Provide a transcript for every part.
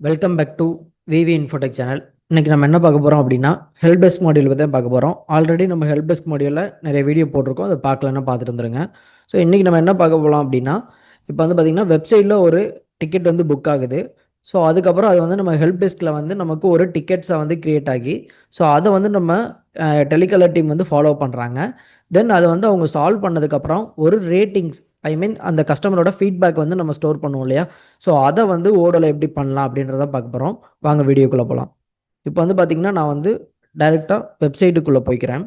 Welcome back to VV Infotech channel. இன்றைக்கி நம்ம என்ன பார்க்க போகிறோம் அப்படின்னா ஹெல்ப் டெஸ்க் மாடியூல் தான் பார்க்க போகிறோம். ஆல்ரெடி நம்ம ஹெல்ப் டெஸ்க் மாடியூலில் நிறைய வீடியோ போட்டிருக்கோம், அதை பார்க்கலன்னா பார்த்துட்டு வந்துருங்க. ஸோ இன்றைக்கி நம்ம என்ன பார்க்க போகலாம் அப்படின்னா, இப்போ வந்து பார்த்திங்கன்னா வெப்சைட்டில் ஒரு டிக்கெட் வந்து புக் ஆகுது. ஸோ அதுக்கப்புறம் அது வந்து நம்ம ஹெல்ப் டெஸ்கில் வந்து நமக்கு ஒரு டிக்கெட்ஸை வந்து க்ரியேட் ஆகி, ஸோ அதை வந்து நம்ம டெலிகாலர் டீம் வந்து ஃபாலோ பண்ணுறாங்க. தென் அதை வந்து அவங்க சால்வ் பண்ணதுக்கப்புறம் ஒரு ரேட்டிங்ஸ், ஐ மீன் அந்த கஸ்டமரோட ஃபீட்பேக் வந்து நம்ம ஸ்டோர் பண்ணுவோம் இல்லையா? ஸோ அதை வந்து ஓடோல எப்படி பண்ணலாம் அப்படின்றத பார்க்க போகிறோம். வாங்க வீடியோக்குள்ளே போகலாம். இப்போ வந்து பார்த்திங்கன்னா நான் வந்து டைரெக்டாக வெப்சைட்டுக்குள்ளே போய்க்கிறேன்.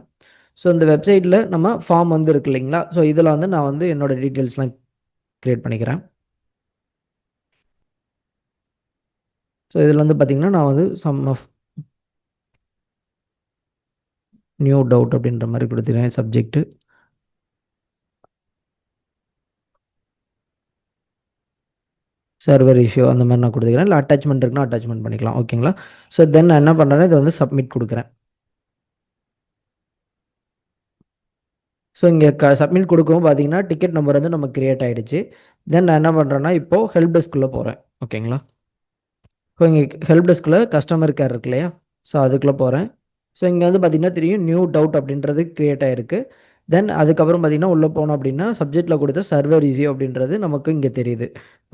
ஸோ இந்த வெப்சைட்டில் நம்ம ஃபார்ம் வந்து இருக்கு இல்லைங்களா? ஸோ இதில் வந்து நான் வந்து என்னோடய டீட்டெயில்ஸ்லாம் க்ரியேட் பண்ணிக்கிறேன். ஸோ இதில் வந்து பார்த்திங்கன்னா நான் வந்து சம் ஆஃப் நியூ டவுட் அப்படின்ற மாதிரி கொடுத்துக்கிறேன். சப்ஜெக்ட்டு சர்வர் இஷ்யூ அந்த மாதிரி நான் கொடுத்துக்கிறேன். இல்லை அட்டாச்மெண்ட் இருக்குன்னா அட்டாச்மெண்ட் பண்ணிக்கலாம். ஓகேங்களா? ஸோ தென் நான் என்ன பண்ணுறேன்னா இதை வந்து சப்மிட் கொடுக்குறேன். ஸோ இங்கே சப்மிட் கொடுக்கவும் பார்த்தீங்கன்னா டிக்கெட் நம்பர் வந்து நமக்கு கிரியேட் ஆகிடுச்சு. தென் நான் என்ன பண்ணுறேன்னா இப்போது ஹெல்ப் டெஸ்க்குள்ளே போகிறேன். ஓகேங்களா? ஸோ இங்கே ஹெல்ப் டெஸ்கில் கஸ்டமர் கேர் இருக்கு இல்லையா? ஸோ அதுக்குள்ளே போகிறேன். ஸோ இங்கே வந்து பார்த்திங்கன்னா தெரியும் நியூ டவுட் அப்படின்றது க்ரியேட் ஆகிருக்கு. தென் அதுக்கப்புறம் பார்த்திங்கன்னா உள்ளே போனோம் அப்படின்னா சப்ஜெக்ட்டில் கொடுத்த சர்வர் ஈஸி அப்படின்றது நமக்கு இங்கே தெரியுது.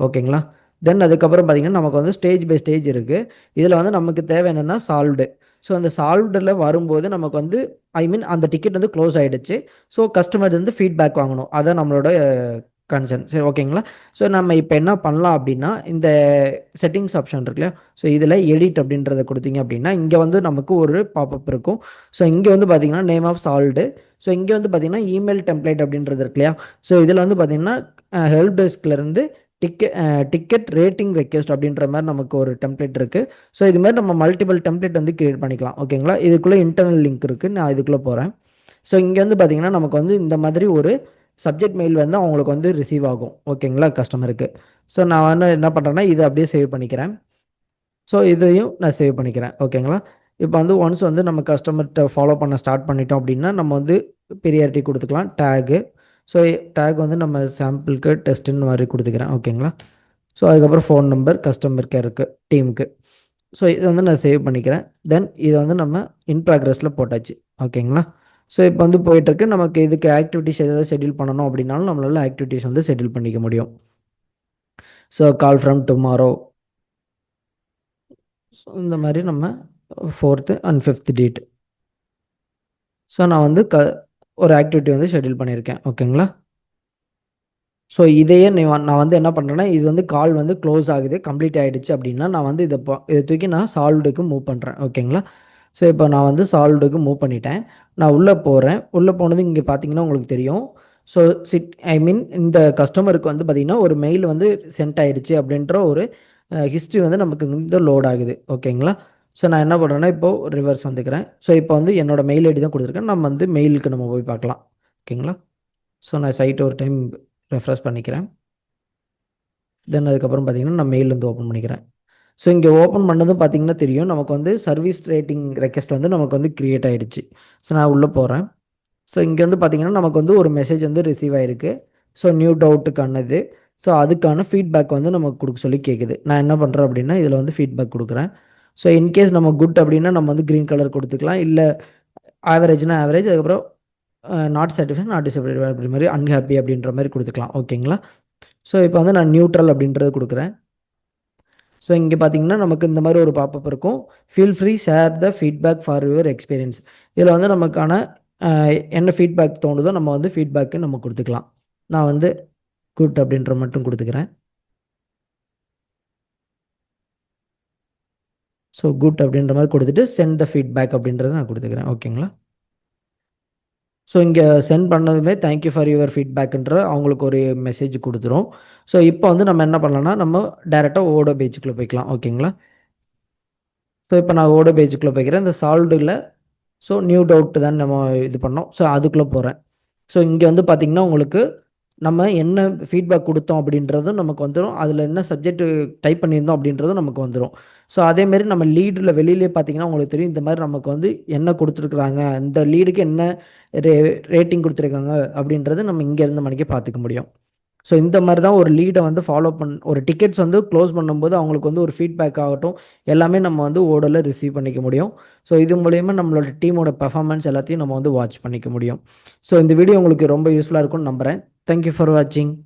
ஓகேங்களா? தென் அதுக்கப்புறம் பார்த்திங்கன்னா நமக்கு வந்து ஸ்டேஜ் பை ஸ்டேஜ் இருக்குது. இதில் வந்து நமக்கு தேவை என்னென்னா சால்வ்டு. ஸோ அந்த சால்வ்டில் வரும்போது நமக்கு வந்து ஐ மீன் அந்த டிக்கெட் வந்து க்ளோஸ் ஆகிடுச்சு. ஸோ கஸ்டமர் வந்து ஃபீட்பேக் வாங்கணும். அதான் நம்மளோட கன்சர்ன். சரி, ஓகேங்களா? ஸோ நம்ம இப்போ என்ன பண்ணலாம் அப்படின்னா இந்த செட்டிங்ஸ் ஆப்ஷன் இருக்கு இல்லையா? ஸோ இதில் எடிட் அப்படின்றத கொடுத்தீங்க அப்படின்னா இங்கே வந்து நமக்கு ஒரு பாப்அப் இருக்கும். ஸோ இங்கே வந்து பார்த்தீங்கன்னா நேம் ஆஃப் சால்வ்டு. ஸோ இங்கே வந்து பார்த்தீங்கன்னா இமெயில் டெம்ப்ளேட் அப்படின்றது இருக்கு இல்லையா? ஸோ இதில் வந்து பார்த்தீங்கன்னா ஹெல்ப் டெஸ்க்லேருந்து டிக்கெட் ரேட்டிங் ரெக்வெஸ்ட் அப்படின்ற மாதிரி நமக்கு ஒரு டெம்ப்ளேட் இருக்குது. ஸோ இது மாதிரி நம்ம மல்டிபிள் டெம்ப்ளேட் வந்து கிரியேட் பண்ணிக்கலாம். ஓகேங்களா? இதுக்குள்ளே இன்டர்னல் லிங்க் இருக்குது, நான் இதுக்குள்ளே போகிறேன். ஸோ இங்கே வந்து பார்த்தீங்கன்னா நமக்கு வந்து இந்த மாதிரி ஒரு சப்ஜெக்ட் மெயில் வந்து அவங்களுக்கு வந்து ரிசீவ் ஆகும். ஓகேங்களா? கஸ்டமருக்கு. ஸோ நான் வந்து என்ன பண்ணுறேன்னா இதை அப்படியே சேவ் பண்ணிக்கிறேன். ஸோ இதையும் நான் சேவ் பண்ணிக்கிறேன். ஓகேங்களா? இப்போ வந்து ஒன்ஸ் வந்து நம்ம கஸ்டமர்கிட்ட ஃபாலோ பண்ண ஸ்டார்ட் பண்ணிட்டோம் அப்படின்னா நம்ம வந்து பிரியாரிட்டி கொடுத்துக்கலாம். டேகு. ஸோ டேக் வந்து நம்ம சாம்பிளுக்கு டெஸ்ட்டுன்னு மாதிரி கொடுத்துக்கிறேன். ஓகேங்களா? ஸோ அதுக்கப்புறம் ஃபோன் நம்பர் கஸ்டமர் கேருக்கு டீமுக்கு. ஸோ இதை வந்து நான் சேவ் பண்ணிக்கிறேன். தென் இதை வந்து நம்ம இன் ப்ராக்ரஸில் போட்டாச்சு. ஓகேங்களா? ஸோ இப்போ வந்து போயிட்டுருக்கு. நமக்கு இதுக்கு ஆக்டிவிட்டிஸ் எதாவது ஷெட்யூல் பண்ணணும் அப்படின்னாலும் நம்மளால் ஆக்டிவிட்டிஸ் வந்து ஷெட்யூல் பண்ணிக்க முடியும். So call from tomorrow. So இந்த மாதிரி நம்ம 4th and 5th date. So நான் வந்து ஒரு ஆக்டிவிட்டி வந்து ஷெட்யூல் பண்ணியிருக்கேன். ஓகேங்களா? ஸோ இதையே நான் வந்து என்ன பண்ணுறேன்னா இது வந்து கால் வந்து க்ளோஸ் ஆகுது, கம்ப்ளீட் ஆகிடுச்சு அப்படின்னா நான் வந்து இதை தூக்கி நான் சால்வ்டுக்கு மூவ் பண்ணுறேன். ஓகேங்களா? ஸோ இப்போ நான் வந்து சால்வ்டுக்கு மூவ் பண்ணிட்டேன். நான் உள்ளே போகிறேன். உள்ளே போனது இங்கே பார்த்தீங்கன்னா உங்களுக்கு தெரியும். ஸோ ஐ மீன் இந்த கஸ்டமருக்கு வந்து பார்த்திங்கன்னா ஒரு மெயில் வந்து சென்ட் ஆகிடுச்சு அப்படின்ற ஒரு ஹிஸ்ட்ரி வந்து நமக்கு இங்கே லோட் ஆகுது. ஓகேங்களா? ஸோ நான் என்ன பண்ணுறேன்னா இப்போது ரிவர்ஸ் வந்துக்கிறேன். ஸோ இப்போ வந்து என்னோடய மெயில் ஐடி தான் கொடுத்துருக்கேன். நம்ம வந்து மெயிலுக்கு நம்ம போய் பார்க்கலாம். ஓகேங்களா? ஸோ நான் சைட்டை ஒரு டைம் ரெஃப்ரெஷ் பண்ணிக்கிறேன். தென் அதுக்கப்புறம் பார்த்தீங்கன்னா நான் மெயில் வந்து ஓப்பன் பண்ணிக்கிறேன். ஸோ இங்கே ஓப்பன் பண்ணதும் பார்த்தீங்கன்னா தெரியும் நமக்கு வந்து சர்வீஸ் ரேட்டிங் ரெக்வெஸ்ட் வந்து நமக்கு வந்து கிரியேட் ஆகிடுச்சு. ஸோ நான் உள்ளே போகிறேன். ஸோ இங்கே வந்து பார்த்தீங்கன்னா நமக்கு வந்து ஒரு மெசேஜ் வந்து ரிசீவ் ஆகிருக்கு. ஸோ நியூ டவுட்டுக்கானது. ஸோ அதுக்கான ஃபீட்பேக் வந்து நமக்கு கொடுக்க சொல்லி கேட்குது. நான் என்ன பண்ணுறேன் அப்படின்னா இதில் வந்து ஃபீட்பேக் கொடுக்குறேன். ஸோ இன்கேஸ் நம்ம குட் அப்படின்னா நம்ம வந்து க்ரீன் கலர் கொடுத்துக்கலாம். இல்லை ஆவரேஜ்னா ஆவரேஜ், அதுக்கப்புறம் நாட் சாட்டிஸ்ஃபைட் நாட் டிசப்பாயின்ட் அப்படி மாதிரி அன்ஹாப்பி அப்படின்ற மாதிரி கொடுத்துக்கலாம். ஓகேங்களா? ஸோ இப்போ வந்து நான் நியூட்ரல் அப்படின்றது கொடுக்குறேன். ஸோ இங்கே பார்த்தீங்கன்னா நமக்கு இந்த மாதிரி ஒரு பாப்பப் இருக்கும். Feel free share the feedback for your experience. இதில் வந்து நமக்கான என்ன ஃபீட்பேக் தோணுதோ நம்ம வந்து ஃபீட்பேக்கு நம்ம கொடுத்துக்கலாம். நான் வந்து குட் அப்படின்ற மட்டும் கொடுத்துக்கிறேன். ஸோ குட் அப்படின்ற மாதிரி கொடுத்துட்டு சென்ட் த ஃபீட்பேக் அப்படின்றத நான் கொடுத்துக்கிறேன். ஓகேங்களா? ஸோ இங்கே சென்ட் பண்ணதுமே தேங்க்யூ ஃபார் யுவர் ஃபீட்பேக்குன்ற அவங்களுக்கு ஒரு மெசேஜ் கொடுத்துரும். ஸோ இப்போ வந்து நம்ம என்ன பண்ணலாம்னா நம்ம டேரெக்டாக ஓடோ பேஜுக்குள்ளே போய்க்கலாம். ஓகேங்களா? ஸோ இப்போ நான் ஓடோ பேஜுக்குள்ளே போய்க்கிறேன். இந்த சால்வ்டில் ஸோ நியூ டவுட் தான் நம்ம இது பண்ணோம். ஸோ அதுக்குள்ளே போகிறேன். ஸோ இங்கே வந்து பார்த்திங்கன்னா உங்களுக்கு நம்ம என்ன ஃபீட்பேக் கொடுத்தோம் அப்படின்றதும் நமக்கு வந்துடும். அதில் என்ன சப்ஜெக்ட் டைப் பண்ணியிருந்தோம் அப்படின்றதும் நமக்கு வந்துடும். ஸோ அதேமாரி நம்ம லீடில் வெளியிலே பார்த்திங்கன்னா உங்களுக்கு தெரியும் இந்த மாதிரி நமக்கு வந்து என்ன கொடுத்துருக்குறாங்க, இந்த லீடுக்கு என்ன ரேட்டிங் கொடுத்துருக்காங்க அப்படின்றது நம்ம இங்கேருந்து மணிக்கே பார்த்துக்க முடியும். ஸோ இந்த மாதிரி தான் ஒரு லீடை வந்து ஒரு டிக்கெட்ஸ் வந்து க்ளோஸ் பண்ணும்போது அவங்களுக்கு வந்து ஒரு ஃபீட்பேக் ஆகட்டும் எல்லாமே நம்ம வந்து ஓடல ரிசீவ் பண்ணிக்க முடியும். ஸோ இது மூலயமா நம்மளோட டீமோட பெர்ஃபார்மன்ஸ் எல்லாத்தையும் நம்ம வந்து வாட்ச் பண்ணிக்க முடியும். ஸோ இந்த வீடியோ உங்களுக்கு ரொம்ப யூஸ்ஃபுல்லாக இருக்கும்னு நம்புகிறேன். தேங்க்யூ ஃபார் வாட்சிங்.